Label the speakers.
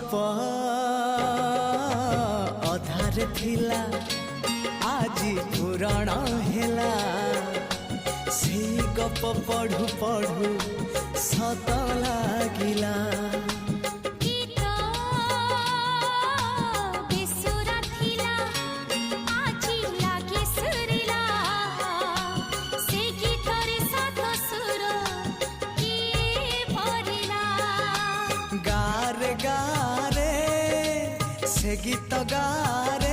Speaker 1: गप अधार थिला आज पुराण हेला से गप पढ़ु पढ़ु सत लागिला गारे से गीत गारे